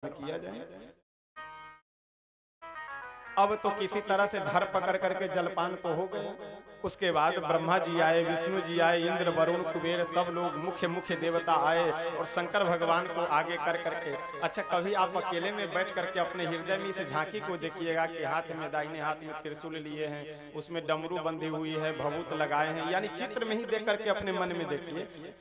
किया जाए। अब तो किसी तरह से धर पकड़ करके जलपान तो हो गए। उसके बाद ब्रह्मा जी आए, विष्णु जी आए, इंद्र वरुण कुबेर सब लोग मुख्य मुख्य देवता आए और शंकर भगवान को आगे कर करके, अच्छा कभी आप अकेले में बैठ करके अपने हृदय में इस झांकी को देखिएगा कि हाथ में दाहिने हाथ में त्रिशूल लिए हैं, उसमें डमरू बंधी हुई है, भभूत लगाए हैं, यानी चित्र में ही देख करके अपने मन में देखिए।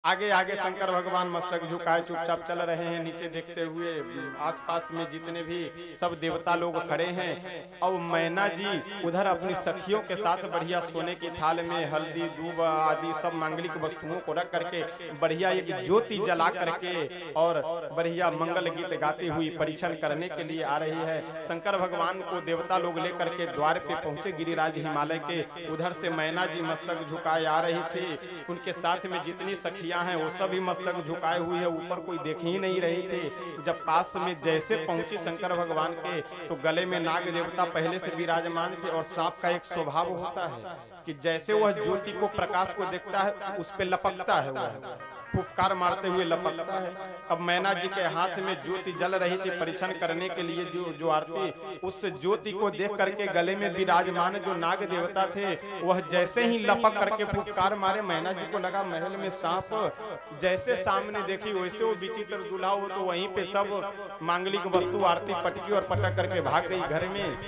आगे आगे शंकर भगवान मस्तक झुकाए चुपचाप चल रहे हैं, नीचे देखते हुए आसपास में जितने भी सब देवता लोग खड़े हैं। और मैना जी उधर अपनी सखियों के साथ बढ़िया सोने की थाल में हल्दी दूब आदि सब मांगलिक वस्तुओं को रख करके बढ़िया एक ज्योति जला करके और बढ़िया मंगल गीत गाती हुई परीक्षण करने के लिए आ रही है। शंकर भगवान को देवता लोग लेकर के द्वार पे पहुंचे गिरिराज हिमालय के। उधर से मैना जी मस्तक झुकाए आ रही थी, उनके साथ में जितनी सखियां हैं वो सभी मस्तक झुकाए हुए है, ऊपर कोई देख ही नहीं रही थी। जब पास में जैसे पहुंची शंकर भगवान के तो गले में नाग देवता पहले से विराजमान थे। और सांप का एक स्वभाव होता है कि जैसे वह ज्योति को प्रकाश को देखता है उस पे लपकता है, वह फुफकार मारते हुए लपकता है। अब मैना जी के हाथ में ज्योति जल रही थी परीक्षण करने के लिए जो आरती, उस ज्योति को देख करके गले में विराजमान जो नाग देवता थे वह जैसे ही लपक करके फुफकार मारे, मैना जी को लगा महल में सांप। जैसे सामने देखी वैसे वो विचित्र दूल्हा वो तो वहीं पे सब मांगलिक वस्तु आरती पटकी और पटक करके भाग गई घर में।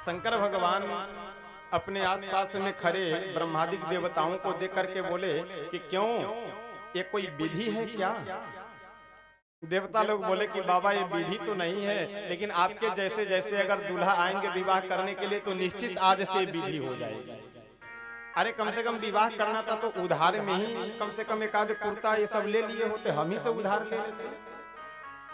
शंकर भगवान अपने आसपास में खड़े ब्रह्मादिक देवताओं को देख करके बोले कि क्यों, ये कोई विधि है क्या? देवता लोग बोले कि बाबा ये विधि तो नहीं है, लेकिन आपके जैसे जैसे अगर दूल्हा आएंगे विवाह करने के लिए तो निश्चित आज से विधि हो जाएगी। अरे कम से कम विवाह करना था तो उधार में ही कम से कम एक आध कुर्ता ये सब ले लिए होते, हम ही से उधार ले लेते,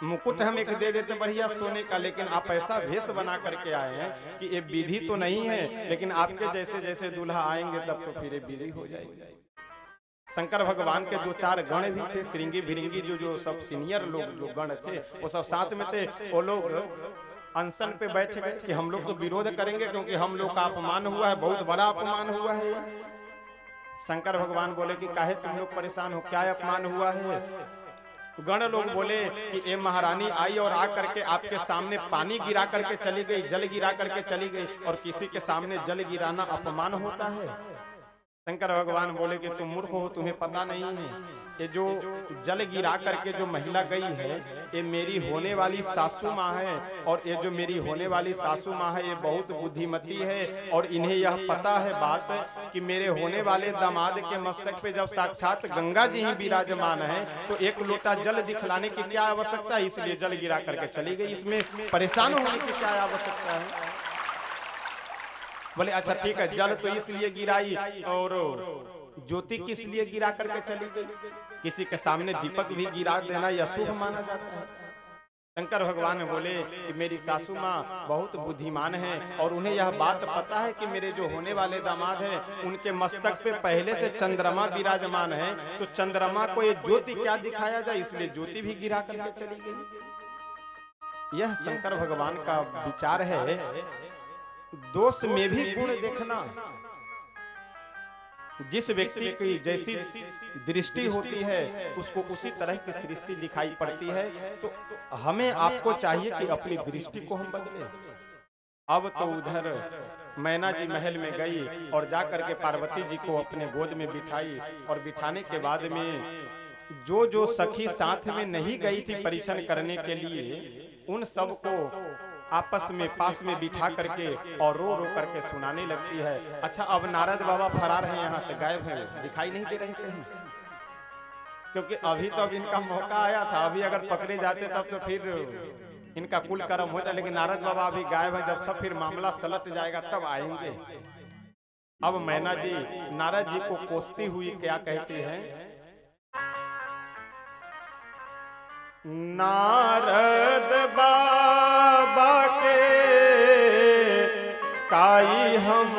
मुकुट हम एक दे देते बढ़िया सोने का। लेकिन आप ऐसा भेष बना करके आए हैं कि ये विधि तो नहीं है, लेकिन आपके जैसे जैसे दूल्हा आएंगे तब तो फिर ये विधि हो जाएगी। शंकर भगवान के दो चार गण भी थे, श्रृंगी भिरिंगी जो सब सीनियर लोग जो गण थे वो सब साथ में थे। वो लोग अनशन पे बैठ गए कि हम लोग तो विरोध करेंगे क्योंकि हम लोग का अपमान हुआ है, बहुत बड़ा अपमान हुआ है। शंकर भगवान बोले कि काहे तुम लोग परेशान हो, क्या अपमान हुआ है? गण लोग बोले कि ये महारानी आई और आ करके आपके सामने पानी गिरा करके चली गई, जल गिरा करके चली गई, और किसी के सामने जल गिराना अपमान होता है। शंकर भगवान बोले कि तुम मूर्ख हो, तुम्हें पता नहीं है ये जो जल गिरा करके जो महिला गई है ये मेरी होने वाली सासू माँ है, और ये जो मेरी होने वाली सासू माँ है ये बहुत बुद्धिमती है, और इन्हें यह पता है बात कि मेरे होने वाले दामाद के मस्तक पे जब साक्षात गंगा जी ही विराजमान है तो एक लोटा जल दिखलाने की क्या आवश्यकता है, इसलिए जल गिरा करके चली गई, इसमें परेशान होने की क्या आवश्यकता है? बोले अच्छा ठीक है, जल तो इसलिए गिराई और ज्योति किस लिए गिरा करके चली गई? किसी के सामने दीपक भी गिरा देना यह शुभ माना जाता है। शंकर भगवान बोले कि मेरी सासू माँ बहुत बुद्धिमान है और उन्हें यह बात पता है कि मेरे जो होने वाले दामाद हैं उनके मस्तक पे पहले से चंद्रमा विराजमान है, तो चंद्रमा को ये ज्योति क्या दिखाया जाए, इसलिए ज्योति भी गिरा करके चली गई। यह शंकर भगवान का विचार है। दोष में भी गुण देखना, जिस व्यक्ति की जैसी दृष्टि होती है उसको उसी तरह की सृष्टि दिखाई पड़ती है। तो हमें आपको चाहिए कि अपनी दृष्टि को हम बदलें। अब तो उधर मैना जी महल में गई और जाकर के पार्वती जी को अपने गोद में बिठाई, और बिठाने के बाद में जो सखी साथ में नहीं गई थी परीक्षण करने के लिए उन सबको आपस में पास में बिठा करके और रो रो करके सुनाने लगती है। अच्छा अब नारद बाबा फरार हैं, यहाँ से गायब हैं, दिखाई नहीं दे रहे कहीं, क्योंकि अभी तो अब इनका मौका आया था, अभी अगर पकड़े जाते तब तो फिर इनका कुल कर्म होता, लेकिन नारद बाबा अभी गायब है। जब सब फिर मामला सलट जाएगा तब आएंगे। अब मैना जी नारद जी को कोसती हुई क्या कहती है, नारद बाबा के काई हम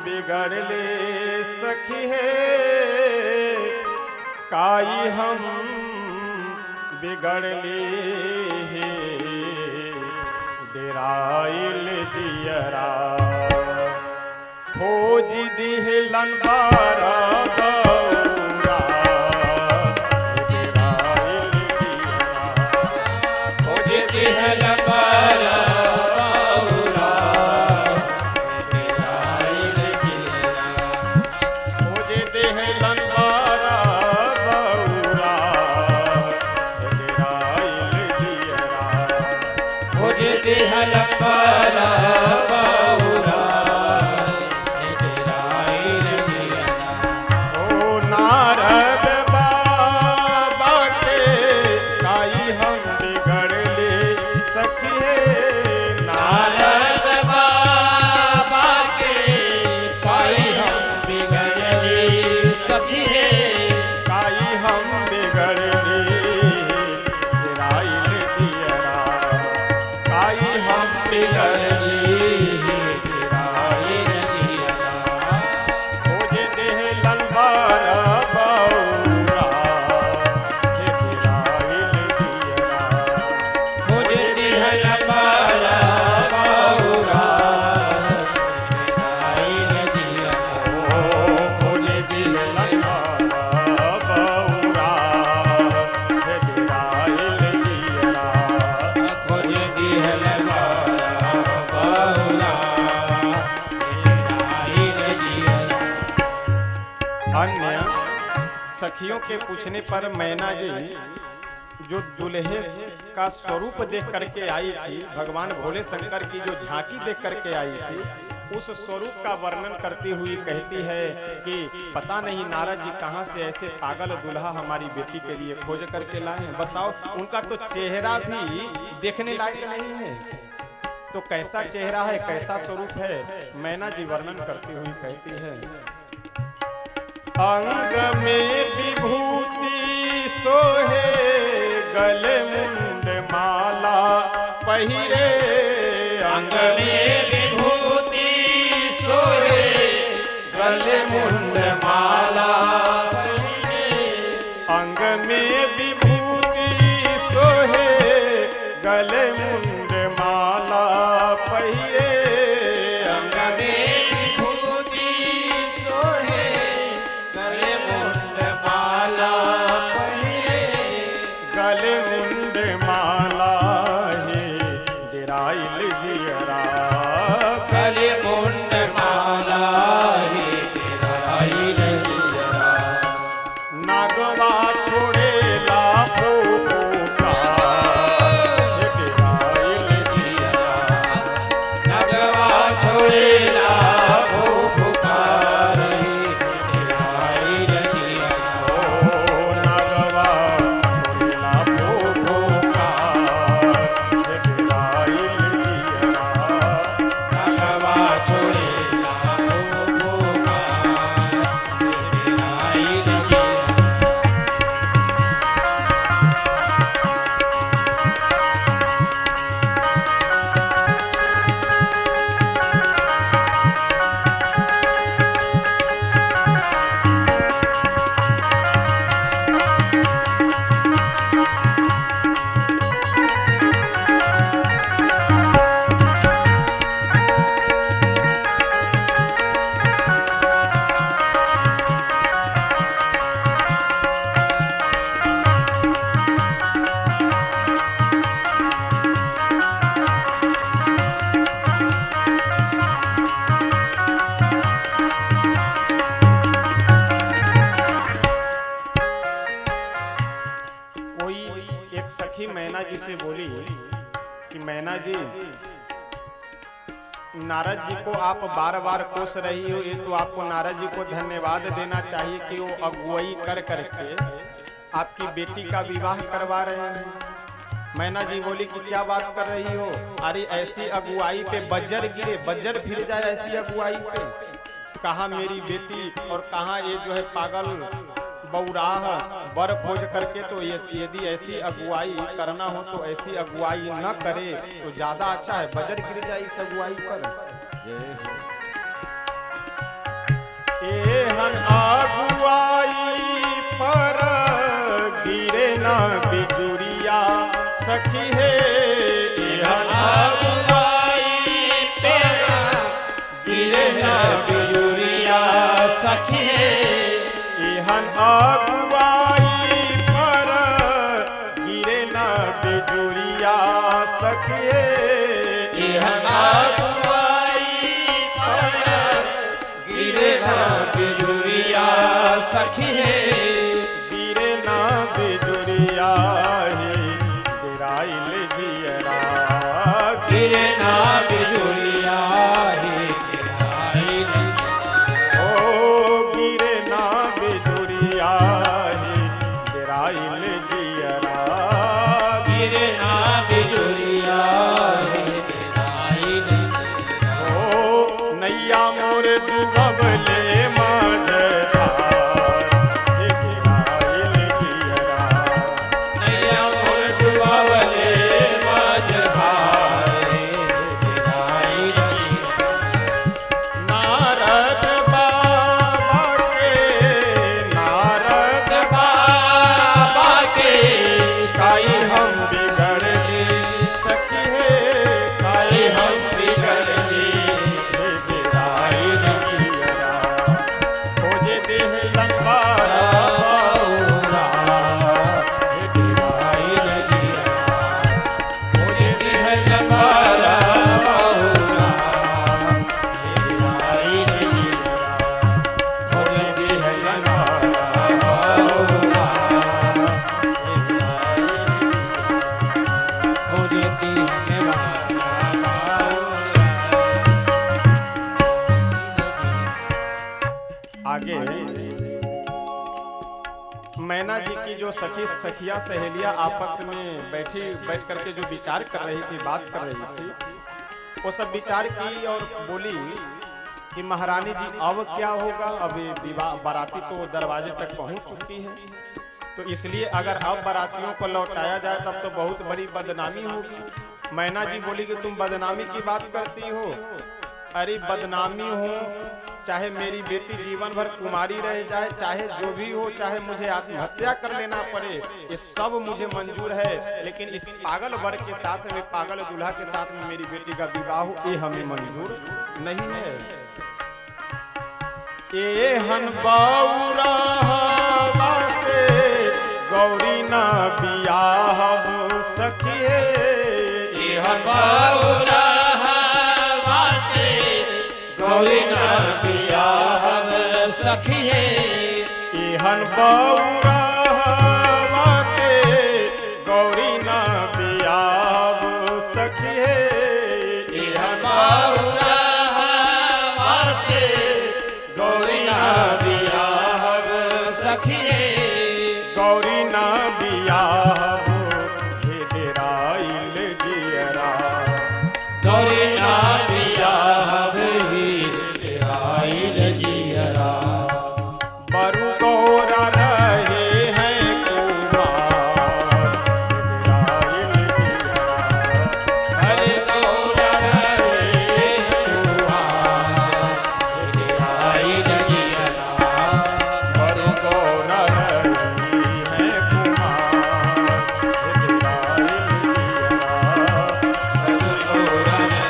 बिगड़ ले सखी है, काई हम बिगड़ ले डेराइल जियरा खोज दिहलन बारा बौरा, डेराइल जियरा हलपरा बहुरा ओ नारद बाबा के काई हम बिगड़ले सखिए नारद बाबा के काई हम बिगड़ले सखिए काई हम बिगड़ले गिराइल दियरा काई हम बिगड़ले गिराइल दियरा खोज देह ललबारा बौरा हे गिराइल दियरा खोज दिहल बारा बहुरा गिराइल दियरा खोज देह ललबारा बौरा हे गिराइल दियरा खोज दिहल बारा बहुरा गिराइल दियरा अन्य सखियों के पूछने पर मैना जी जो दुल्हे का स्वरूप देख करके आई थी, भगवान भोले शंकर की जो झांकी देख करके आई थी, उस स्वरूप का वर्णन करती हुई कहती है कि पता नहीं नारद जी कहाँ से ऐसे पागल दुल्हा हमारी बेटी के लिए खोज करके लाए हैं। बताओ, उनका तो चेहरा भी देखने लायक नहीं है, तो कैसा चेहरा है, कैसा स्वरूप है, मैना जी वर्णन करती हुई कहती है अंग में विभूति सोहे गले मुंड माला पहिरे अंग में विभूति सोहे गले मुंड माला अंग में विभूति सोहे गले मुंड माला पहिरे अंग में विभूति सोहे गले मुंड माला पहिरे गले मुंड माला हे डेराइल जियरा गले मुंड माला हे गिराइल दियरा नागवा छोड़ेला फूफा हे डेराइल दियरा नगवा छोड़ेला भो पुकार गिराइल दियरा ओ नागवा छोड़ेला फूफा हे डेराइल जियरा नगवा छोड़ेला भो पुकार गिराइल दियरा कोई एक सखी मैना जी से बोली कि मैना जी, नारद जी को आप बार बार कोस रही हो, ये तो आपको नारद जी को धन्यवाद देना चाहिए कि वो अगुवाई कर करके आपकी बेटी का विवाह करवा रहे हैं। मैना जी बोली कि क्या बात कर रही हो, अरे ऐसी अगुवाई पे बज्जर गिरे, बज्जर फिर जाए ऐसी अगुवाई पे। कहाँ मेरी बेटी और कहाँ ये जो है पागल बौराह बर खोज करके, तो यदि ऐसी अगुवाई करना हो तो ऐसी अगुवाई न करे तो ज्यादा अच्छा है, बजर गिर जाए इस अगुवाई पर। एहन अगुवाई पर गिरे न बिजुरिया सखी है, एहन अगुवाई पर गिरे न बिजुरिया सखी एहन अगुवाई पर गिरे न बिजुरिया सखी एहन अगुवाई पर गिरे न बिजुरिया सखी गिरे न बिजुरिया हे गिराइल जियरा गिरे जो सखिया सहेलियां आपस में बैठ करके जो विचार कर रही थी, बात कर रही थी, वो सब विचार की और बोली कि महारानी जी अब क्या होगा, अभी विवाह बाराती तो दरवाजे तक पहुंच चुकी है, तो इसलिए अगर अब बारातियों को लौटाया जाए तब तो बहुत बड़ी बदनामी होगी। मैना जी बोली कि तुम बदनामी की बात करती हो, अरे बदनामी हो चाहे मेरी बेटी जीवन भर कुमारी रह जाए, चाहे जो भी हो, चाहे मुझे आत्महत्या कर लेना पड़े, ये सब मुझे मंजूर है, लेकिन इस पागल वर के साथ में, पागल दूल्हा के साथ में मेरी बेटी का विवाह हो, ये हमें मंजूर नहीं है। ए हन बाउरा से गौरी ना बियाह सखिए, ए हन बाउरा से गौरी ना बियाह सखिए, एहन बौरा से गौरी ना बियाह सखिए, एहन बौरा से गौरी ना बियाह सखिए, गौरी ना बियाह हेराइल जियरा, गौरी ना बियाह हेराइल जियरा, बरु गौरा रहे हैं कुमार, हेराइल जियरा, हरे गौरा रहे कुमार, हेराइल जियरा, बरु गौरा रही है कुमार, हेराइल जियरा।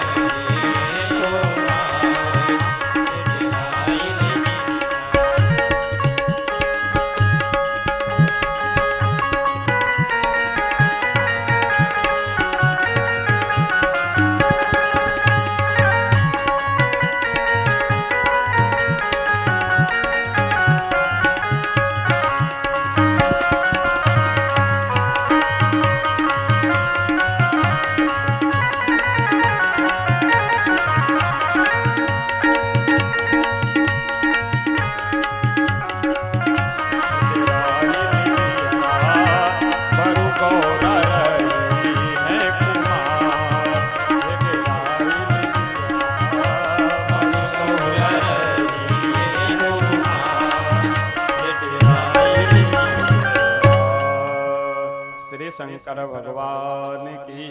श्री शंकर भगवान की।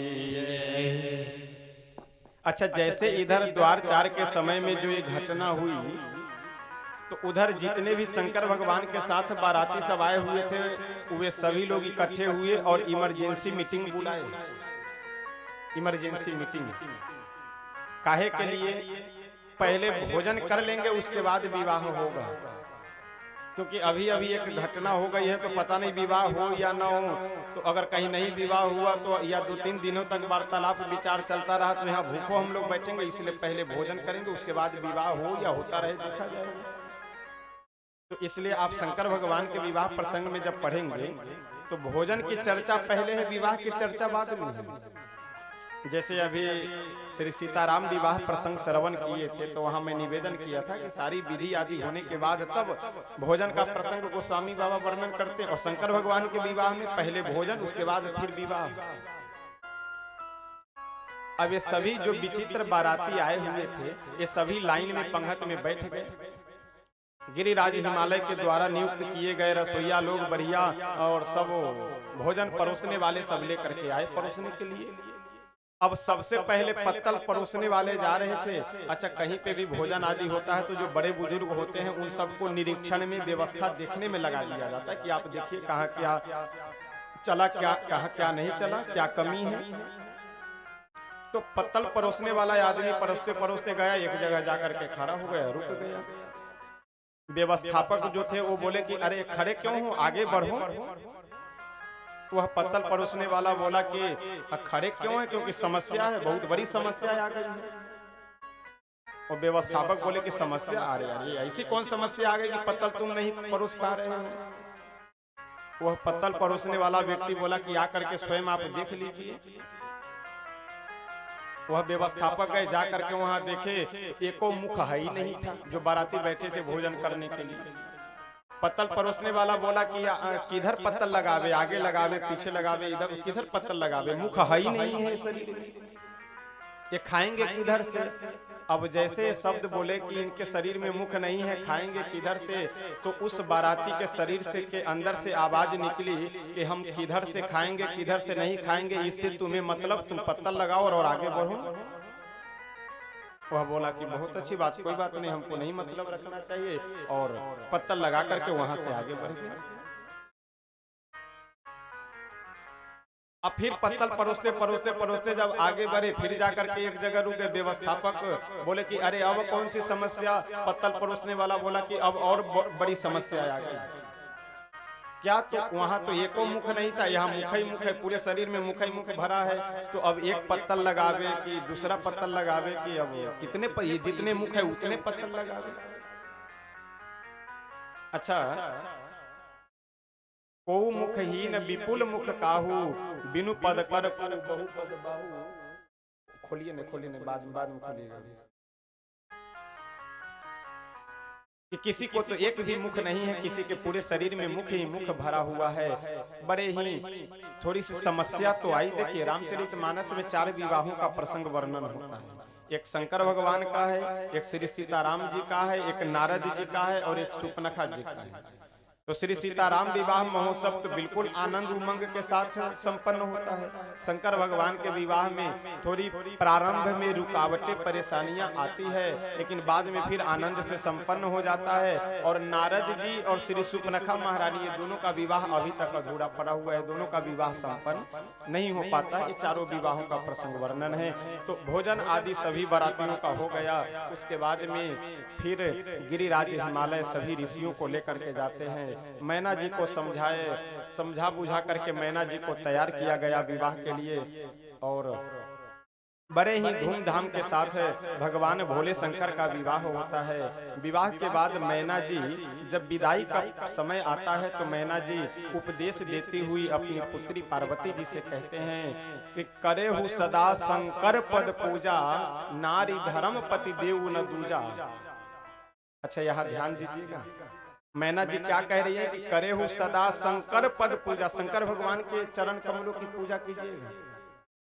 अच्छा, जैसे इधर द्वार चार के समय में जो ये घटना हुई, तो उधर जितने भी शंकर भगवान के साथ बाराती सब आए हुए थे, वे सभी लोग इकट्ठे हुए और इमरजेंसी मीटिंग बुलाए। इमरजेंसी मीटिंग काहे के लिए? पहले भोजन कर लेंगे, उसके बाद विवाह होगा, क्योंकि अभी अभी एक घटना हो गई है, तो पता नहीं विवाह हो या ना हो। तो अगर कहीं नहीं विवाह हुआ तो या 2-3 दिनों तक वार्तालाप विचार चलता रहा तो यहाँ भूखो हम लोग बैठेंगे, इसलिए पहले भोजन करेंगे, उसके बाद विवाह हो या होता रहे देखा जाएगा। तो इसलिए आप शंकर भगवान के विवाह प्रसंग में जब पढ़ेंगे तो भोजन की चर्चा पहले है, विवाह की चर्चा बाद में है। जैसे अभी श्री सीताराम विवाह प्रसंग श्रवण किए थे, तो वहां मैं निवेदन किया था कि सारी विधि आदि होने के बाद तब भोजन का प्रसंग गोस्वामी बाबा वर्णन करते, और शंकर भगवान के विवाह में पहले भोजन, उसके बाद फिर विवाह। अब ये सभी जो विचित्र बाराती आए हुए थे, ये सभी लाइन में पंगत में बैठ गए। गिरिराज हिमालय के द्वारा नियुक्त किए गए रसोइया लोग बढ़िया और सब भोजन परोसने वाले सब लेकर के आए परोसने के लिए। अब सबसे पहले पत्तल परोसने वाले जा रहे थे। अच्छा, कहीं पे भी भोजन आदि होता है तो जो बड़े बुजुर्ग होते हैं उन सबको निरीक्षण में, व्यवस्था देखने में लगा दिया जाता है कि आप देखिए कहाँ क्या चला, कहाँ क्या नहीं चला, क्या कमी है। तो पत्तल परोसने वाला आदमी परोसते परोसते गया, एक जगह जाकर के खड़ा हो गया, रुक गया। व्यवस्थापक जो थे वो बोले कि अरे खड़े क्यों हो, आगे बढ़ो। वह पत्तल परोसने वाला बोला कि खड़े क्यों है, क्योंकि समस्या है, बहुत बड़ी समस्या आ गई है। और व्यवस्थापक बोले कि समस्या आ रही है, ऐसी कौन समस्या आ गई कि पत्तल तुम नहीं परोस पा रहे हो। वह पत्तल परोसने वाला व्यक्ति बोला कि आकर के स्वयं आप देख लीजिए। वह व्यवस्थापक गए, जाकर के वहां देखे एको मुख है ही नहीं था, जो बाराती बैठे थे भोजन करने के लिए। पत्तल परोसने वाला बोला कि किधर पत्तल लगावे, आगे लगावे, पीछे लगावे, इधर किधर पत्तल लगावे, मुख है ही नहीं है शरीर में, ये खाएंगे किधर से। अब जैसे शब्द बोले कि इनके शरीर में मुख नहीं है, खाएंगे किधर से, तो उस बाराती के शरीर से के अंदर से आवाज निकली कि हम किधर से खाएंगे किधर से नहीं खाएंगे, इससे तुम्हें मतलब, तुम पत्तल लगाओ और आगे बढ़ो। वह बोला कि बहुत अच्छी बात, कोई बात नहीं, हमको नहीं मतलब रखना चाहिए, और पत्तल लगा करके वहां से आगे बढ़ गए। अब फिर पत्तल परोसते परोसते परोसते जब आगे बढ़े, फिर जाकर के एक जगह रुके। व्यवस्थापक बोले कि अरे अब कौन सी समस्या, पत्तल परोसने वाला बोला कि अब और बड़ी समस्या आ गई। क्या? तो वहां तो एको मुख नहीं था, यहाँ मुख ही मुख है, पूरे शरीर में मुख ही मुख भरा है। तो अब एक पत्तल लगावे कि दूसरा पत्तल लगावे कि अब कितने जितने मुख है उतने पत्तल लगावे। अच्छा, को मुखहीन विपुल मुख काहू, बिनु पद कर बहु पद बाहु। खोलिए ने बाद में खोलिएगा कि किसी को तो एक भी मुख नहीं है, किसी के पूरे शरीर में मुख ही मुख भरा हुआ है। बड़े ही थोड़ी सी समस्या तो आई। देखिए, रामचरितमानस में 4 विवाहों का प्रसंग वर्णन होता है। एक शंकर भगवान का है, एक श्री सीताराम जी का है, एक नारद जी का है और एक सुपनखा जी का है। तो श्री सीताराम विवाह महोत्सव तो बिल्कुल आनंद उमंग के साथ संपन्न होता है। शंकर भगवान के विवाह में थोड़ी प्रारंभ में रुकावटें परेशानियां आती है, लेकिन बाद में फिर आनंद से संपन्न हो जाता है। और नारद जी और श्री सुपनखा महारानी, ये दोनों का विवाह अभी तक अधूरा पड़ा हुआ है, दोनों का विवाह संपन्न नहीं हो पाता। ये चारों विवाहों का प्रसंग वर्णन है। तो भोजन आदि सभी बारातियों का हो गया। उसके बाद में फिर गिरिराज हिमालय सभी ऋषियों को लेकर के जाते हैं। मैना जी को समझा बुझा करके मैना जी को तैयार किया गया विवाह के लिए, और बड़े ही धूमधाम के साथ भगवान भोले शंकर का विवाह होता है। विवाह के बाद मैना जी जब विदाई का समय आता है तो मैना जी उपदेश देती हुई अपनी पुत्री पार्वती जी से कहते हैं कि करे हूँ सदा शंकर पद पूजा, नारी धर्म पति देव न दूजा। अच्छा, यहाँ ध्यान दीजिएगा, मैना जी क्या कह रही है कि करे हूँ सदा शंकर पद पूजा, शंकर भगवान के चरण कमलों की पूजा कीजिएगा।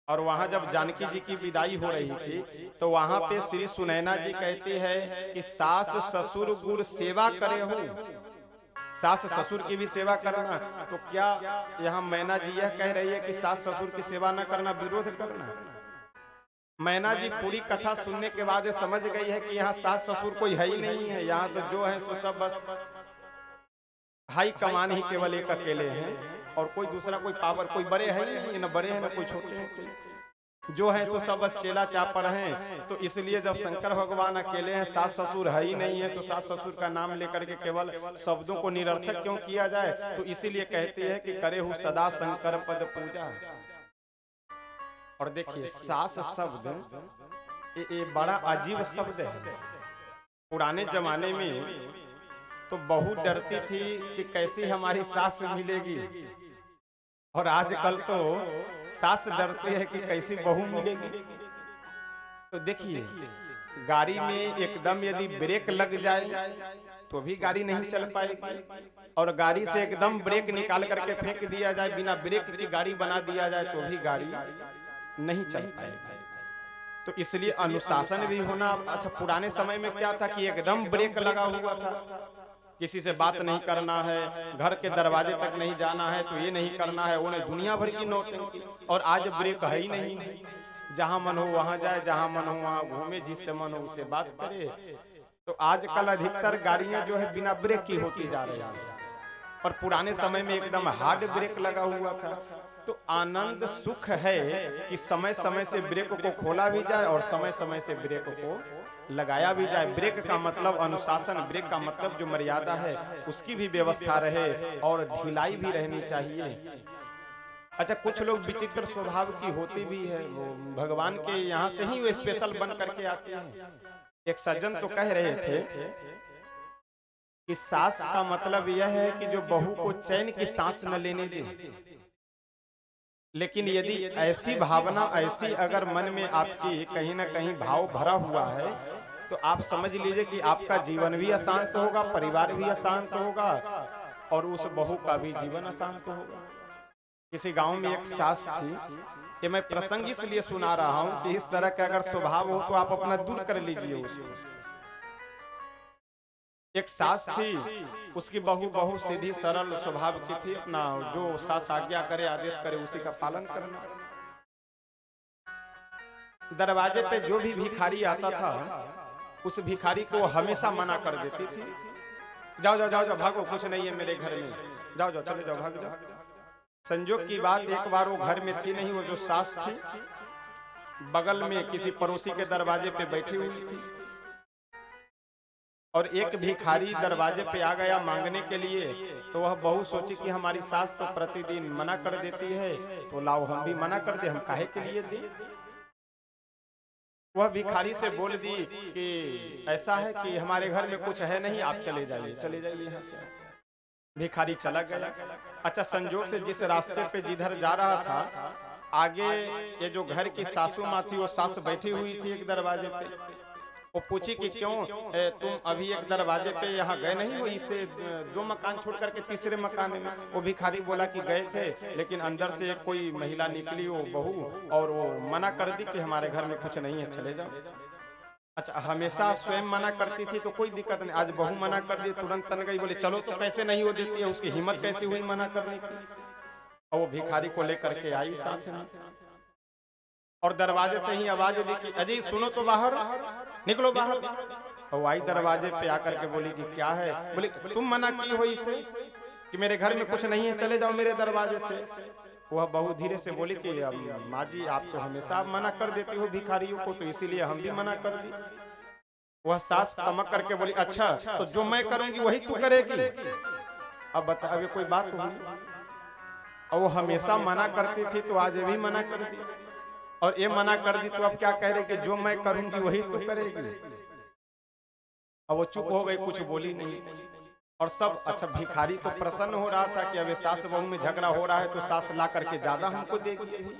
और वहां जब जानकी जी की विदाई हो रही थी तो वहां पे श्री सुनैना जी कहती है कि सास ससुर गुरु सेवा करे हो, सास ससुर की भी सेवा करना। तो क्या यहाँ मैना जी यह कह रही है कि सास ससुर की सेवा न करना विरोध करना? मैना जी पूरी कथा सुनने के बाद ये समझ गई है कि यहाँ सास ससुर कोई है ही नहीं है, यहाँ तो जो है सो सब बस हाई कमान ही केवल एक अकेले हैं, और कोई दूसरा कोई पावर, कोई बड़े है ही नहीं, न बड़े हैं न कोई छोटे हैं, जो है सो सब बस चेला चापर हैं। तो इसलिए जब शंकर भगवान अकेले हैं, सास ससुर है ही नहीं है, तो सास ससुर का नाम लेकर के केवल शब्दों को निरर्थक क्यों किया जाए? तो इसीलिए कहती है कि करे हूँ सदा शंकर पद पूजा। और देखिए, सास शब्द ये बड़ा अजीब शब्द है। पुराने जमाने में तो बहू डरती थी कि कैसी हमारी सास मिलेगी, और आजकल तो सास डरती है कि कैसी बहू मिलेगी। तो देखिए, गाड़ी में एकदम यदि ब्रेक लग जाए तो भी गाड़ी नहीं चल पाएगी, और गाड़ी से एकदम ब्रेक निकाल करके फेंक दिया जाए, बिना ब्रेक की गाड़ी बना दिया जाए तो भी गाड़ी नहीं चल पाएगी। तो इसलिए अनुशासन भी होना। अच्छा, पुराने समय में क्या था कि एकदम ब्रेक लगा हुआ था, किसी से बात नहीं करना है, घर के दरवाजे तक नहीं जाना है, तो ये नहीं करना है, वो नहीं, दुनिया भर की नौटंकी। और आज ब्रेक है ही नहीं, जहां मन हो वहां जाए, जहां मन हो वहां घूमे, जिससे मन हो उससे बात करे। तो आजकल अधिकतर गाड़ियां जो है बिना ब्रेक की होती जा रही है, और पुराने समय में एकदम हार्ड ब्रेक लगा हुआ था। तो आनंद सुख है कि समय समय से ब्रेक को खोला भी जाए और समय समय से ब्रेक को लगाया भी जाए। ब्रेक का मतलब अनुशासन, ब्रेक का मतलब जो मर्यादा है उसकी भी व्यवस्था रहे, और ढिलाई भी रहनी चाहिए। अच्छा, कुछ लोग विचित्र स्वभाव की होती भी है, वो भगवान के यहाँ से ही वो स्पेशल बन करके आते हैं। एक सज्जन तो कह रहे थे कि सास का मतलब यह है कि जो बहू को चैन की सांस न लेने दे, लेकिन यदि ऐसी भावना, ऐसी अगर मन में आपकी कहीं ना कहीं भाव भरा हुआ है तो आप समझ लीजिए कि आपका जीवन भी अशांत होगा, परिवार भी अशांत होगा और उस बहू का भी जीवन अशांत होगा। किसी गांव में एक सास थी, कि मैं प्रसंग इसलिए सुना रहा हूं कि इस तरह का अगर स्वभाव हो तो आप अपना दूर कर लीजिए उसको। एक सास थी, उसकी बहू बहुत सीधी सरल स्वभाव की थी, अपना जो सास आज्ञा करे आदेश करे उसी का पालन करना। दरवाजे पे जो भी भिखारी आता था उस भिखारी को हमेशा मना कर देती थी, जाओ जाओ जाओ जाओ भागो, कुछ नहीं है मेरे घर में, जाओ जाओ चले जाओ भाग जाओ। संजोग की बात एक बार वो घर में थी नहीं, वो जो सास थी बगल में किसी पड़ोसी के दरवाजे पे बैठी हुई थी और एक भिखारी दरवाजे पे आ गया मांगने के लिए। तो वह बहू सोची कि हमारी सास तो प्रतिदिन मना कर देती है, तो लाओ हम भी मना कर दे, हम काहे के लिए दें। वह भिखारी से बोल दी कि ऐसा है कि हमारे घर में कुछ है नहीं, आप चले जाइए चले जाइए यहाँ से। भिखारी चला गया। अच्छा, संजोग से जिस रास्ते पे जिधर जा रहा था आगे ये जो घर की सासू माँ थी वो सास बैठी हुई थी एक दरवाजे पे। वो पूछी कि क्यों तुम अभी एक दरवाजे पे यहाँ गए नहीं हो, इसे 2 मकान छोड़ करके तीसरे मकान में। वो भिखारी बोला कि गए थे, लेकिन अंदर से एक कोई महिला निकली वो बहू और वो मना कर दी कि हमारे घर में कुछ नहीं है, चले जाओ। अच्छा, हमेशा स्वयं मना करती थी तो कोई दिक्कत नहीं, आज बहू मना कर दी, तुरंत तन गई, बोले चलो तो कैसे नहीं हो देती है, उसकी हिम्मत कैसी हुई मना करने की। और वो भिखारी को लेकर के आई साथ में और दरवाजे से ही आवाज दी कि अजय सुनो तो बाहर निकलो बाहर। और आई दरवाजे पे आकर के बोली कि क्या है, बोले तुम मना की हो इसे कि मेरे घर में कुछ नहीं है, चले जाओ मेरे दरवाजे से। वह बहू धीरे से बोली कि माँ जी आप तो हमेशा मना कर देती हो भिखारियों को, तो इसीलिए हम भी मना कर दी। वह सास तमक करके बोली अच्छा तो जो मैं करूंगी वही तू करेगी। अब बता, अभी कोई बात हुई? और वो हमेशा मना करती थी तो आज भी मना कर दी, और ये मना कर दी तो अब क्या कह रहे कि जो मैं करूंगी वही तू करेगी। अब वो चुप हो गई, कुछ बोली नहीं। और सब अच्छा, भिखारी तो प्रसन्न हो रहा था कि अब सास बहू में झगड़ा हो रहा है तो सास ला करके ज्यादा हमको देगी।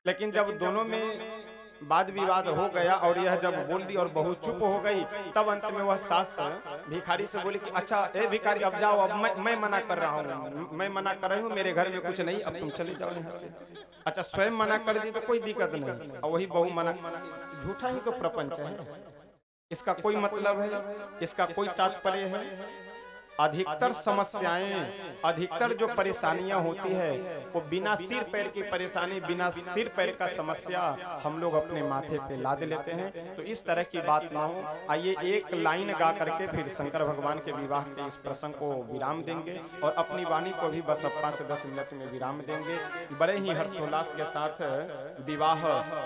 लेकिन जब दोनों में वाद विवाद हो गया और यह जब बोल दी और बहू चुप हो गई, तब अंत में वह सास भिखारी से बोली कि अच्छा ए भिखारी अब जाओ, अब मैं मना कर रहा हूँ, मैं मना कर रही हूँ, मेरे घर में कुछ नहीं, अब तुम चले जाओ यहाँ से। अच्छा, स्वयं मना कर दी तो कोई दिक्कत नहीं, और वही बहू मना। झूठा ही तो प्रपंच है, इसका कोई मतलब है, इसका कोई तात्पर्य है। अधिकतर समस्याएं, अधिकतर जो परेशानियां होती है वो बिना सिर पैर की परेशानी, बिना सिर पैर का समस्या हम लोग अपने माथे पे लाद लेते हैं। तो इस तरह की बात ना हो। आइए एक लाइन गा करके फिर शंकर भगवान के विवाह के इस प्रसंग को विराम देंगे और अपनी वाणी को भी बस 5-10 मिनट में विराम देंगे। बड़े ही हर्षोल्लास के साथ विवाह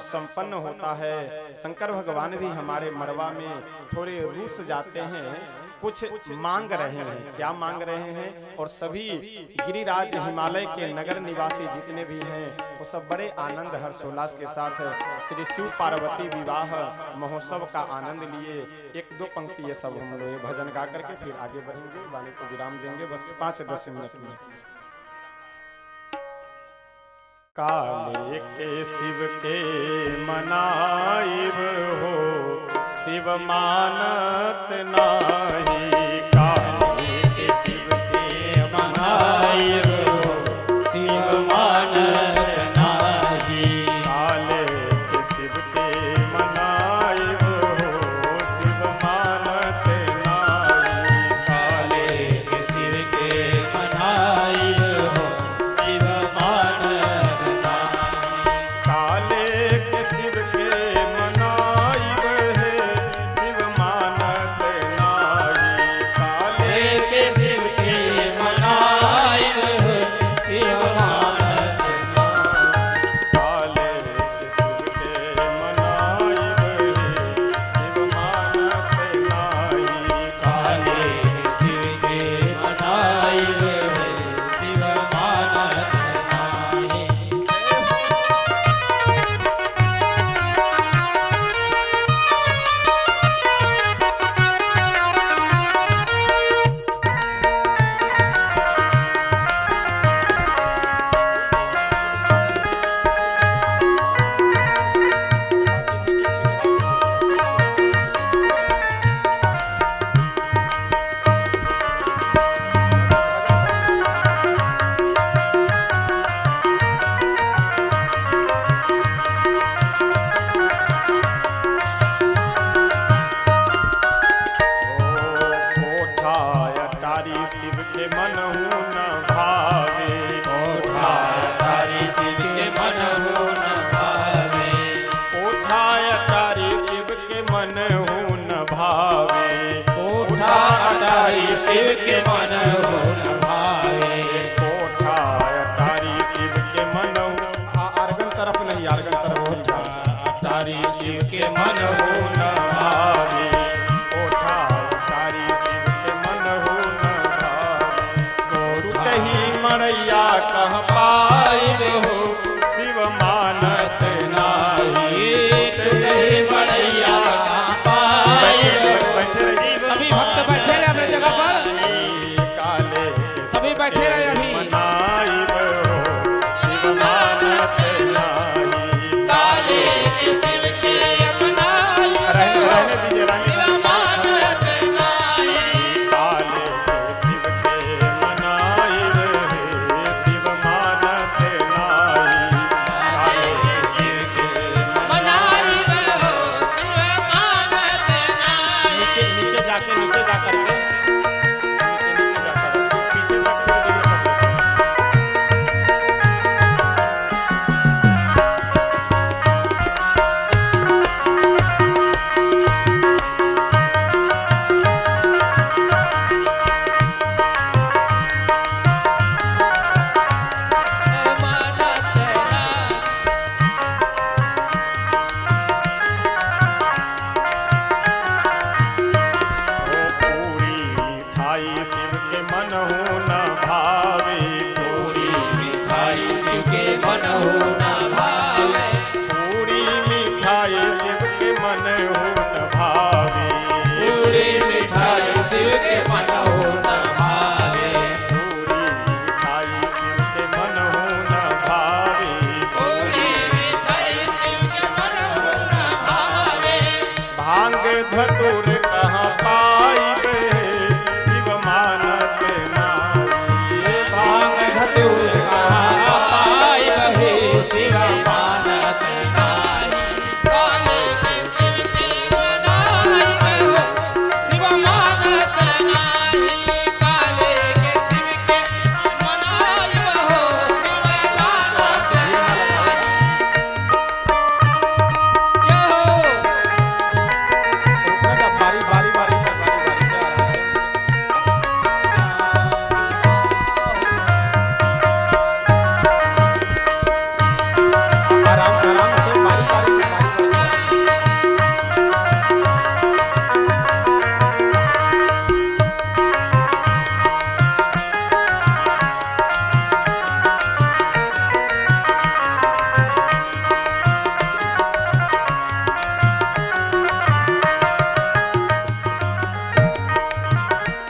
संपन्न होता है। शंकर भगवान भी हमारे मड़वा में थोड़े रूस जाते हैं, कुछ मांग रहे हैं। क्या मांग रहे हैं? और सभी गिरिराज हिमालय के नगर निवासी जितने भी हैं वो सब बड़े आनंद हर्षोल्लास के साथ श्री शिव पार्वती विवाह महोत्सव का आनंद लिए। 1-2 पंक्ति ये सब हम लोग भजन गा करके फिर आगे बढ़ेंगे, वाणी को विराम देंगे बस 5-10 मिनट में। काले के शिव के मनाइब हो, शिव मानत नाही। काले के शिव के मनाइब हो, शिव मानत नाही। काले के शिव के मनाइब हो, शिव मानत नाही। काले के शिव के मनाइब हो, शिव मानत नाही। काले के शिव के मनाइब है, शिव मानत नाही। काले के शिव के मनाइब हो न भावे कोठा अटारी शिव के मन हो न भावे कोठा अटारी शिव के मन हो न भावे कोठा अटारी शिव के मन हो आर्गन तरफ नहीं आर्गन तरफ नहीं जाना। अटारी शिव के मन हो न भावे कोठा अटारी शिव के मन हो न भावे टूटही मड़ैया कह पाई हो शिव मानत नाही टूटही मड़ैया सभी भक्त बैठे रहे अपने जगह पर काले सभी बैठे रहे अभी मनाई हो शिव मानत नाही काले के शिव के मनाई रहने दीजिए शिव मानत नाही काले शिव के मनाई रे शिव मानत नाही काले के शिव के मनाई हो शिव मानत नाही नीचे नीचे जाके नीचे जा करके नीचे जा करके पीछे तक छोड़ दीजिए सबको। पूरी मिठाई शिव के मन हो न भावे पूरी मिठाई शिव के मन हो न भावे पूरी मिठाई शिव के मन हो न भावे पूरी मिठाई शिव के मन हो न भावे पूरी मिठाई शिव के मन हो न भावे पूरी मिठाई शिव के मन हो न भावे भांग धतुर कहाँ पाई शिव मानत नाही भांग धतूर कहाँ पाई बहे शिव मानत नाही काले के शिव के मनाई हो शिव मानत नाही काले के शिव के मनाई हो शिव मानत नाही जय हो रुकना जा, बारी बारी बारी से बारी बारी से आराम आराम से बारी बारी से बारी बारी से।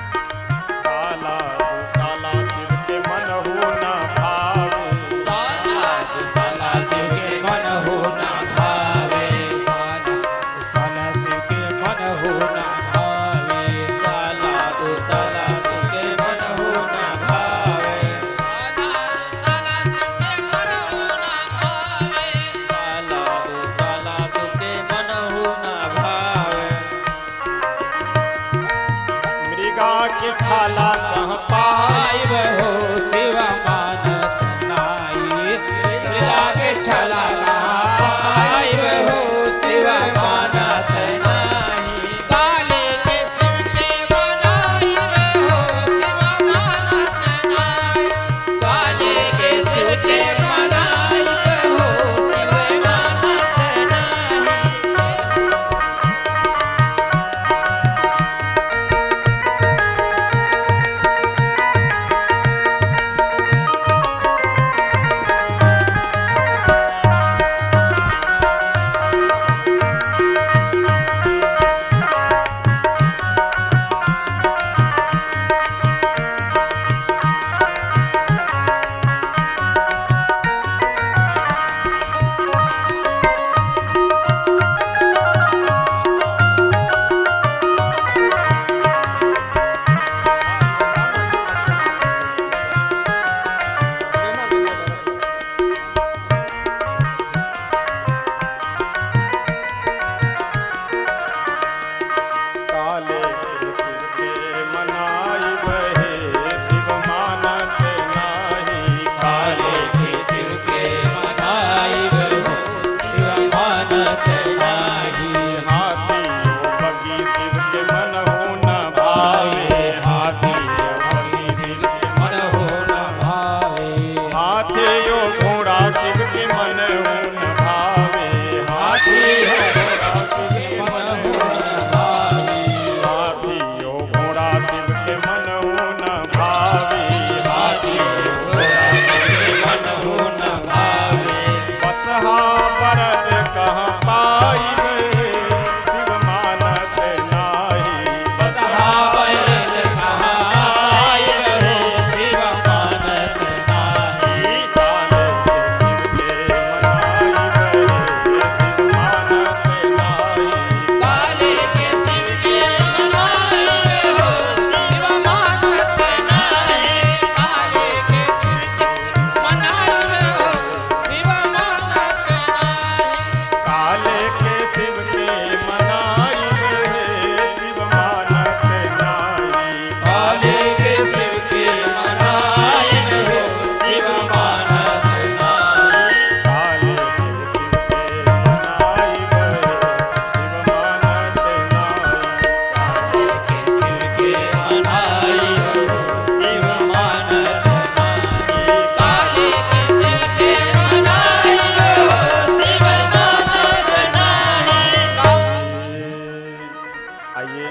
साला साला शिव के मन हो न भावे साला शिव के मन हो न भावे साला शिव के मन हो न भावे साला शिव के मन हो न भावे साला शिव के मन हो न भावे साला शिव के मन हो न भावे मृगा के छाला कहाँ पाई पाई हो शिव मानत नाई मिला के छला पाई हो शिव मानत नाई काले के शिव के मनाई हो शिव मानत नाई काले के शिव के मनाई हो शिव मानत नाई के मन हो न भावे, हाथी घोड़ा शिव के मन हो न भावे, हाथी ओ घोड़ा शिव के मन हो न भावे, हाथी घोड़ा शिव के मन हो न भावे। बसहा बरद कहाँ पाइबे, शिव मानत नाही, बसहा बरद कहाँ पाइबे, शिव मानत नाही। काले के शिव के मनाइबे, शिव मानत नाही, काले के शिव के मनाइबे हो, शिव मानत नाही। काले के शिव के मनाइबे हो, शिव मानत नाही। काले के शिव के मनाइबे, शिव मानत नाही। काले के शिव के मनाइबे हो, शिव मानत नाही। काले के शिव के मनाइबे, शिव मानत नाही। काले के शिव के मनाइबे हो, शिव मानत नाही। काले के शिव के मनाइबे हो, शिव मानत नाही। आइए,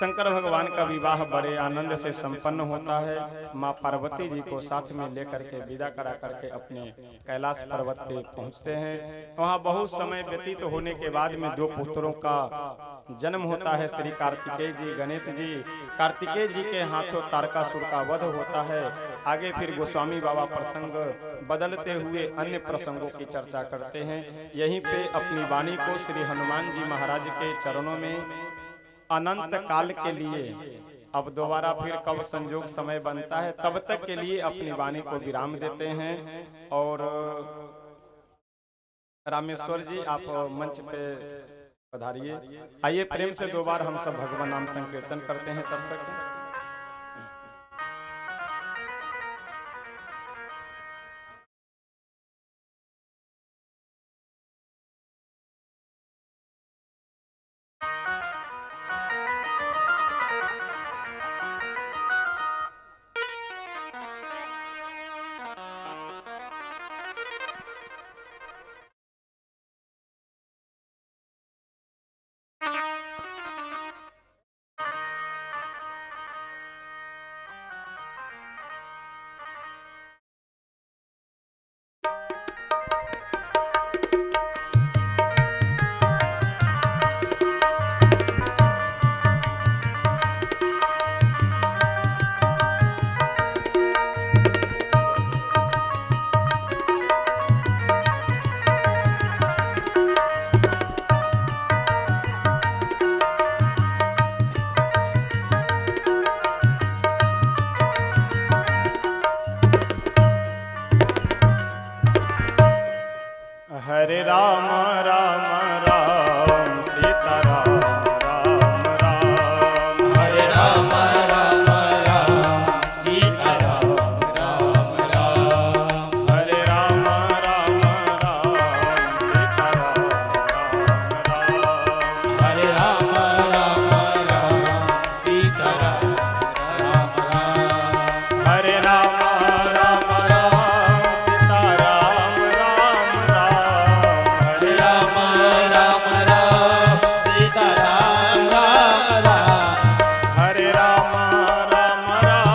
शंकर भगवान का विवाह बड़े आनंद से संपन्न होता है। माँ पार्वती जी को साथ में लेकर के विदा करा करके अपने कैलाश पर्वत पे पहुंचते हैं। वहाँ बहुत समय व्यतीत होने के बाद में दो पुत्रों का जन्म होता है, श्री कार्तिकेय जी, गणेश जी। कार्तिकेय जी के हाथों तारकासुर का वध होता है। आगे फिर गोस्वामी बाबा प्रसंग बदलते हुए अन्य प्रसंगों की चर्चा करते हैं। यहीं पे अपनी वाणी को श्री हनुमान जी महाराज के चरणों में अनंत काल के लिए, अब दोबारा फिर कब संजोग समय बनता है तब तक के लिए अपनी वाणी को विराम देते हैं। और रामेश्वर जी आप मंच पे पधारिए। आइए प्रेम से दो बार हम सब भगवान नाम संकीर्तन करते हैं तब तक। हरे राम राम राम सीता राम राम राम, हरे राम राम राम, सीता राम राम राम। हरे राम राम राम सीता राम राम राम, हरे राम राम राम, सीता राम राम राम। हरे राम राम राम सीता राम राम राम, हरे राम राम राम, सीता राम राम राम। हरे राम राम राम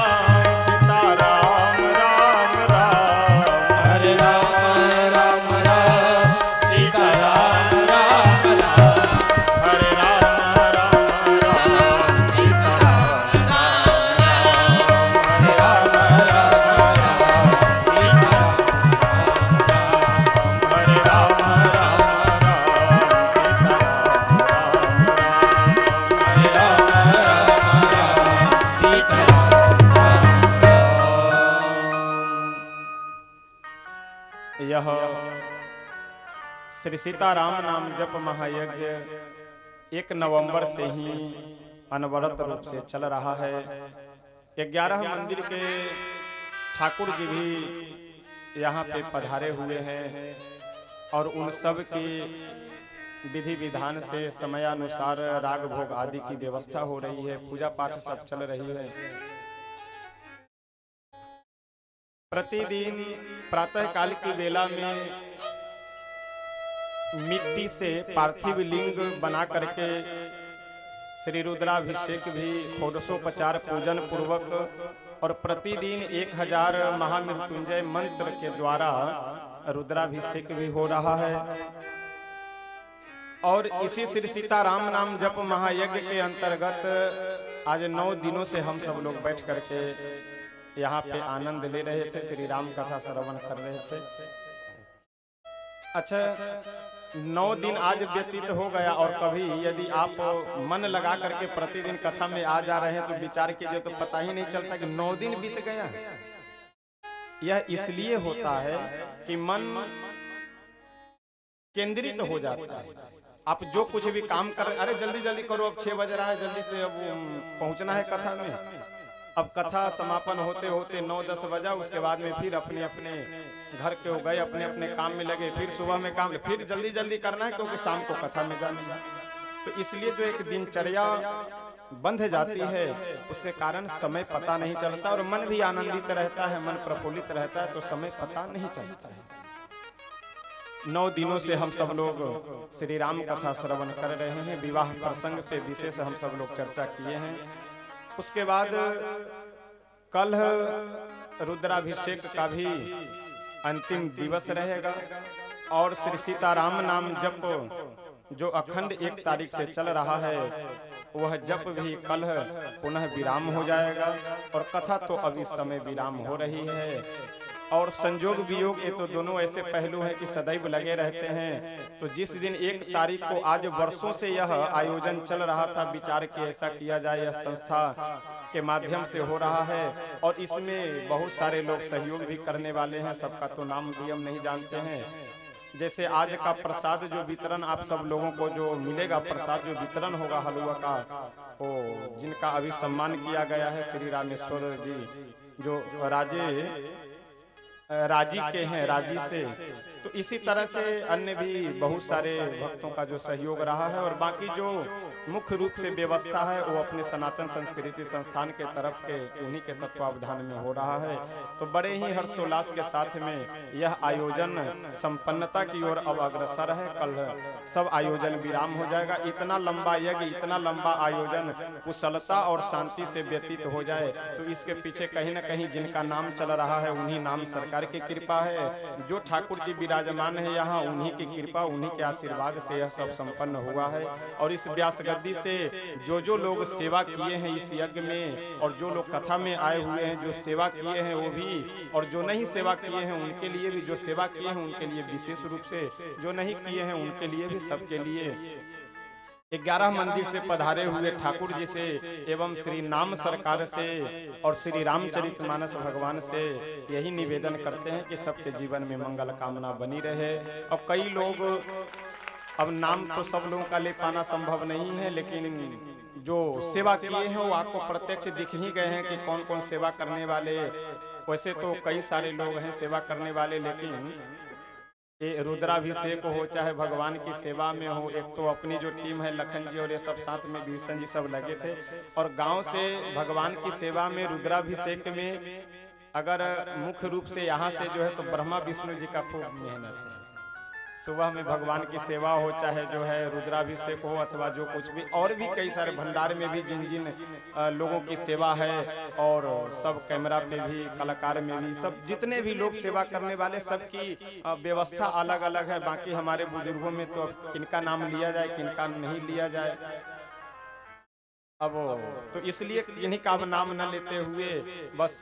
सीता राम राम राम, हरे राम राम राम, सीता राम राम राम। हरे राम राम राम सीता राम राम राम, हरे राम राम राम, सीता राम राम। हरे राम राम राम सीता राम राम राम। हरे राम राम राम, सीता राम राम। यह श्री सीताराम नाम जप महायज्ञ 1 नवंबर से ही अनवरत रूप से चल रहा है। 11 मंदिर के ठाकुर जी भी यहाँ पे पधारे हुए हैं और उन सब की विधि विधान से समयानुसार राग भोग आदि की व्यवस्था हो रही है, पूजा पाठ सब चल रही है। प्रतिदिन प्रातः काल की बेला में मिट्टी से पार्थिव लिंग बना करके श्री रुद्राभिषेक भी षोडशोपचार पूजन पूर्वक और प्रतिदिन 1000 महामृत्युंजय मंत्र के द्वारा रुद्राभिषेक भी हो रहा है। और इसी श्री सीताराम नाम जप महायज्ञ के अंतर्गत आज 9 दिनों से हम सब लोग बैठ करके यहाँ पे आनंद ले रहे थे, श्री राम कथा श्रवण कर रहे थे। अच्छा, 9 दिन आज व्यतीत हो गया और कभी यदि आप मन लगा करके प्रतिदिन कथा में आ जा रहे हैं तो विचार कीजिए तो पता ही नहीं चलता कि 9 दिन बीत गया। यह इसलिए होता है कि मन केंद्रित हो जाता है। आप जो कुछ भी काम कर, अरे जल्दी जल्दी करो, अब 6 बज रहा है, जल्दी से अब पहुंचना है कथा में। अब कथा समापन होते होते 9-10 बजा, उसके बाद में फिर अपने अपने घर के हो गए, अपने अपने काम में लगे, फिर सुबह में काम, फिर जल्दी जल्दी करना है क्योंकि शाम को कथा में जाना है। तो इसलिए जो एक दिनचर्या बंध जाती है उसके कारण समय पता नहीं चलता और मन भी आनंदित रहता है, मन प्रफुल्लित रहता है, तो समय पता नहीं चलता है। 9 दिनों से हम सब लोग श्री राम कथा श्रवण कर रहे हैं। विवाह प्रसंग पे विशेष हम सब लोग चर्चा किए हैं। उसके बाद कल रुद्राभिषेक का भी अंतिम दिवस रहेगा और श्री सीताराम नाम जप जो अखंड 1 तारीख से चल रहा है वह जप भी कल पुनः विराम हो जाएगा और कथा तो अब इस समय विराम हो रही है। और संजोग वियोग ये तो दोनों ऐसे पहलू हैं कि सदैव लगे रहते हैं। तो जिस दिन 1 तारीख को, आज वर्षों से यह आयोजन चल रहा था, विचार कि ऐसा किया जाए, यह संस्था के माध्यम से हो रहा है और इसमें बहुत सारे लोग सहयोग भी करने वाले हैं। सबका तो नाम भी हम नहीं जानते हैं। जैसे आज का प्रसाद जो वितरण आप सब लोगों को जो मिलेगा, प्रसाद जो वितरण होगा हलवा का, वो जिनका अभी सम्मान किया गया है श्री रामेश्वर जी जो राजी के हैं, राजी से, तो इसी तरह से अन्य भी बहुत सारे भक्तों का जो सहयोग रहा है और बाकी जो मुख्य रूप से व्यवस्था है वो अपने सनातन संस्कृति संस्थान के तरफ के उन्हीं के तत्वावधान में हो रहा है। तो बड़े ही हर्षोल्लास के साथ में यह आयोजन संपन्नता की ओर अब अग्रसर है। कल सब आयोजन विराम हो जाएगा। इतना लंबा यज्ञ, इतना लंबा आयोजन कुशलता और शांति से व्यतीत हो जाए तो इसके पीछे कहीं न कहीं जिनका नाम चल रहा है उन्हीं नाम सरकार की कृपा है। जो ठाकुर जी विराजमान है यहाँ, उन्हीं की कृपा, उन्हीं के आशीर्वाद से यह सब संपन्न हुआ है। और इस व्यास गद्दी से जो लोग सेवा किए हैं इस यज्ञ में और जो लोग कथा में आए हुए हैं, जो सेवा किए हैं वो भी, और जो नहीं सेवा किए हैं उनके लिए भी, जो सेवा किए हैं उनके लिए विशेष रूप से, जो नहीं किए हैं उनके लिए भी, सबके लिए 11 मंदिर से पधारे हुए ठाकुर जी से एवं श्री नाम सरकार से और श्री रामचरितमानस भगवान से यही निवेदन करते हैं कि सबके जीवन में मंगल कामना बनी रहे। और कई लोग, अब नाम तो सब लोगों का ले पाना संभव नहीं है, लेकिन जो सेवा किए हैं वो आपको प्रत्यक्ष दिख ही गए हैं कि कौन कौन सेवा करने वाले। वैसे तो कई सारे लोग हैं सेवा करने वाले, लेकिन ये रुद्राभिषेक हो चाहे भगवान की सेवा में हो, एक तो अपनी जो टीम है लखन जी और ये सब साथ में भीषण जी सब लगे थे और गांव से भगवान की सेवा में रुद्राभिषेक में अगर मुख्य रूप से यहाँ से जो है तो ब्रह्मा विष्णु जी का खूब मेहनत है। सुबह में भगवान की सेवा हो चाहे जो है रुद्राभिषेक हो अथवा जो कुछ भी, और भी कई सारे भंडार में भी जिन जिन लोगों की सेवा है और सब कैमरा पे भी, कलाकार में भी, सब जितने भी लोग सेवा करने वाले सबकी व्यवस्था अलग अलग है। बाकी हमारे बुजुर्गों में तो किनका नाम लिया जाए किनका नहीं लिया जाए, अब तो इसलिए इन्हीं का नाम न लेते हुए बस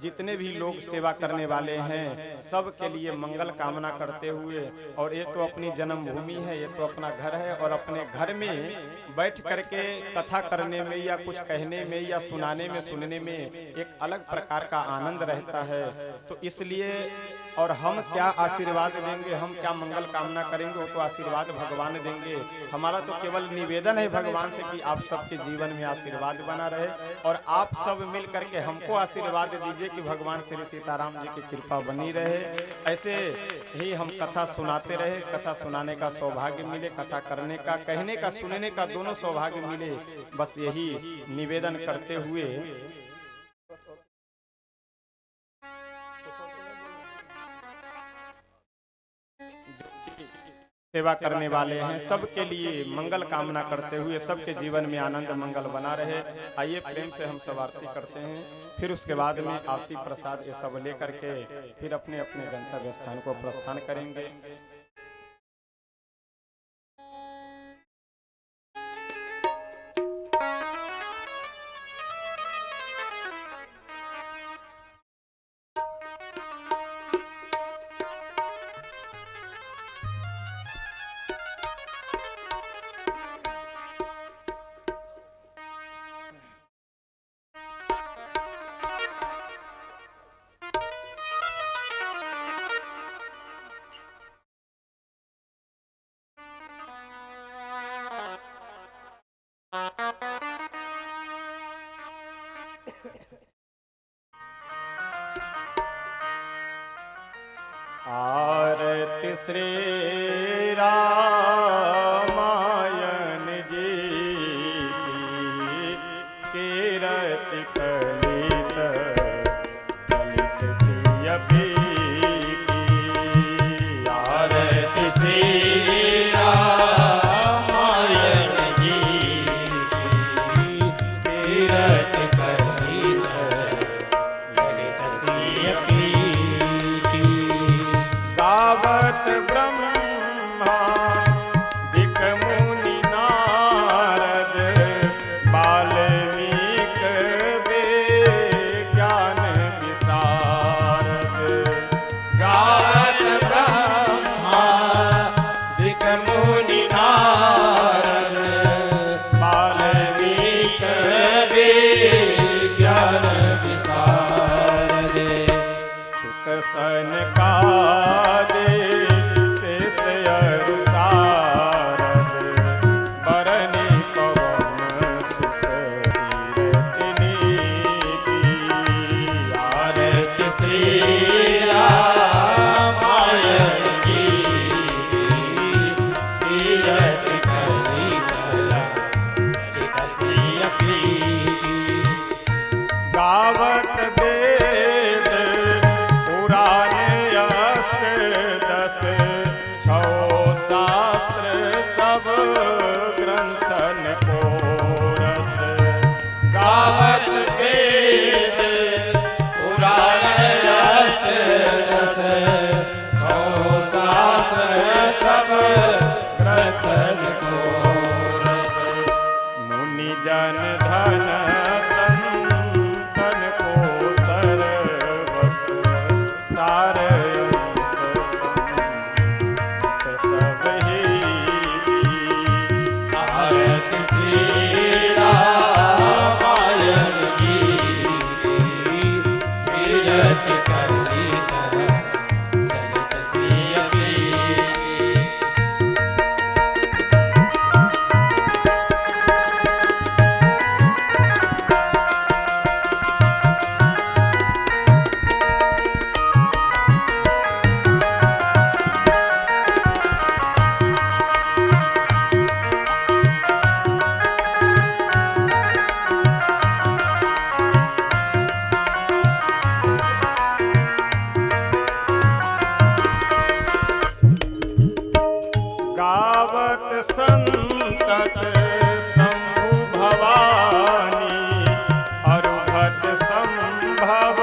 जितने भी लोग सेवा करने वाले हैं सब के लिए मंगल कामना करते हुए, और ये तो अपनी जन्मभूमि है, ये तो अपना घर है और अपने घर में बैठ करके कथा करने में या कुछ कहने में या सुनाने में, सुनने में एक अलग प्रकार का आनंद रहता है। तो इसलिए और हम क्या आशीर्वाद देंगे, हम क्या मंगल कामना करेंगे, वो तो आशीर्वाद भगवान देंगे। हमारा तो केवल निवेदन है भगवान से कि आप सबके जीवन में आशीर्वाद बना रहे और आप सब मिल करके हमको आशीर्वाद दीजिए कि भगवान श्री सीताराम जी की कृपा बनी रहे। ऐसे ही हम कथा सुनाते रहे, कथा सुनाने का सौभाग्य मिले, कथा करने का, कहने का, सुनने का दोनों सौभाग्य मिले। बस यही निवेदन करते हुए सेवा करने वाले हैं, सबके लिए मंगल कामना करते हुए सबके जीवन में आनंद मंगल बना रहे। आइए प्रेम से हम सब आरती करते हैं, फिर उसके बाद में आरती प्रसाद ये सब लेकर के फिर अपने अपने गंतव्य स्थान को प्रस्थान करेंगे। आरती श्री रामायण जी की कीरति कलित कलित सिय भी की। आरती श्री रामायण जी की कीरति कलित ललित सिय की। गावत ब्रह्मा दिक मुनि नारद वाल्मीक विज्ञान विशारद। गावत ब्रह्मा दिक मुनि नारद वाल्मीक विज्ञान विशारद। सुख सनकादि शेष अरु सारद बरनी पवन सुत कीरति नीति। आरती श्री रामायण जी की कीरति कलित ललित सिय की। गावत वेद पुराण अष्ट दस छो शास्त्र सब ग्रंथन को रस। गावत वेद पुराण अष्ट दस छो शास्त्र सब ग्रंथन को रस। मुनि जन धन संतन को सर्वस सार सब ही। आरती श्री रामायण जी की कीरति कलित ललित सिय की। गावत संतत शंभु भवानी अरुभट संभव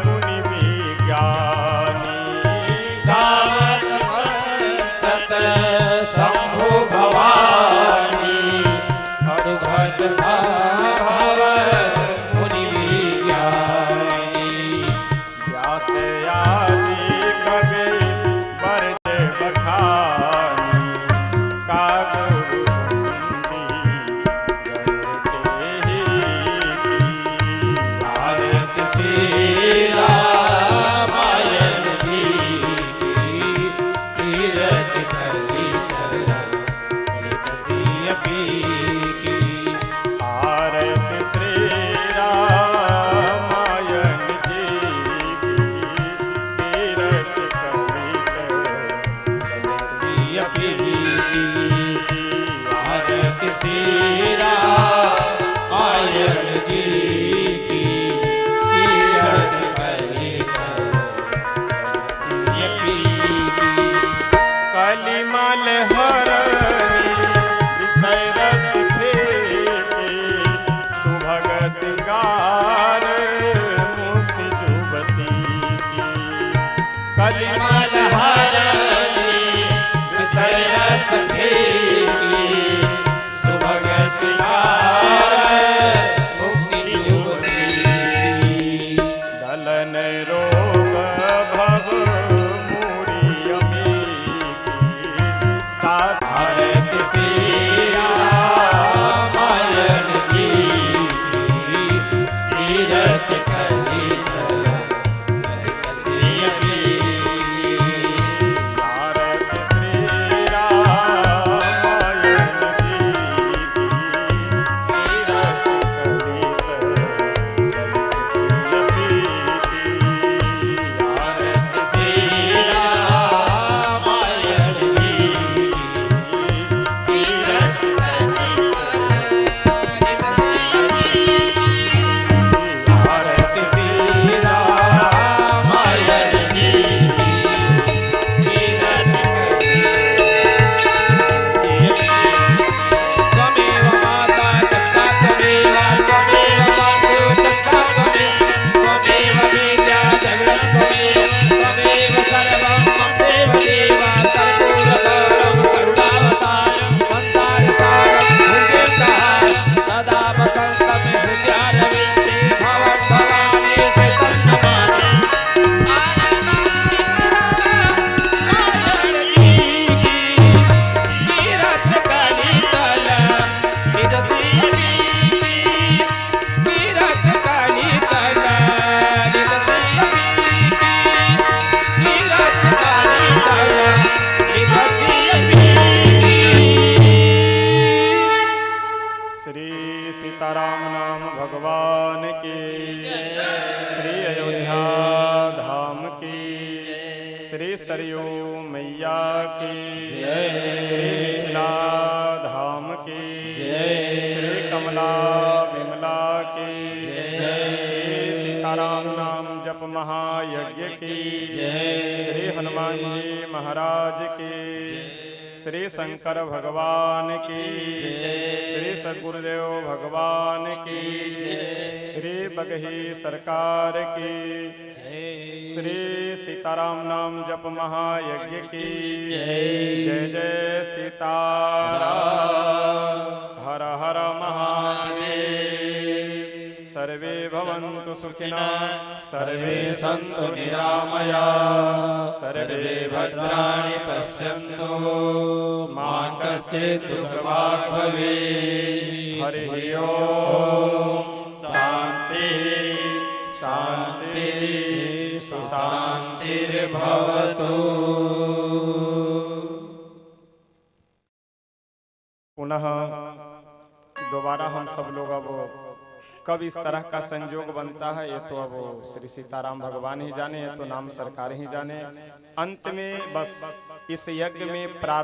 मुनि विज्ञानी। गावत संतत शंभु भवानी अरुभट संभव मुनि विज्ञानी। व्यास आदि कवि बरज बखानी कागु सुंदी गढ़ते ही। आरती श्री रामायण जी की कीरति कलित ललित सिय की। आरती श्री रामायण जी की कीरति कलित सिय की। आरती श्री रामायण जी की कीरति कलित सिय की। कलिमा मैया की जय। श्री मिथिला धाम की जय। श्री कमला विमला की जय। श्री सीताराम नाम जप महायज्ञ की जय। श्री हनुमान जी महाराज की श्री शंकर भगवान की श्री सद्गुरुदेव भगवान की श्री बगही सरकार की श्री सीताराम नाम जप महायज्ञ की जय जय सीताराम हर हर महादेव सर्वे भवन्तु सुखिनः सर्वे सन्तु निरामया सर्वे भद्राणि पश्यन्तु मा कश्चित् दुःखभाग् भवेत् हरि ओम शांति शांति सुशांतिर्भवतु। पुनः दोबारा हम सब लोग अब कब इस तरह का संयोग बनता है ये तो अब श्री सीताराम भगवान ही जाने, ये तो नाम सरकार ही जाने। अंत में बस इस यज्ञ में प्रार्थना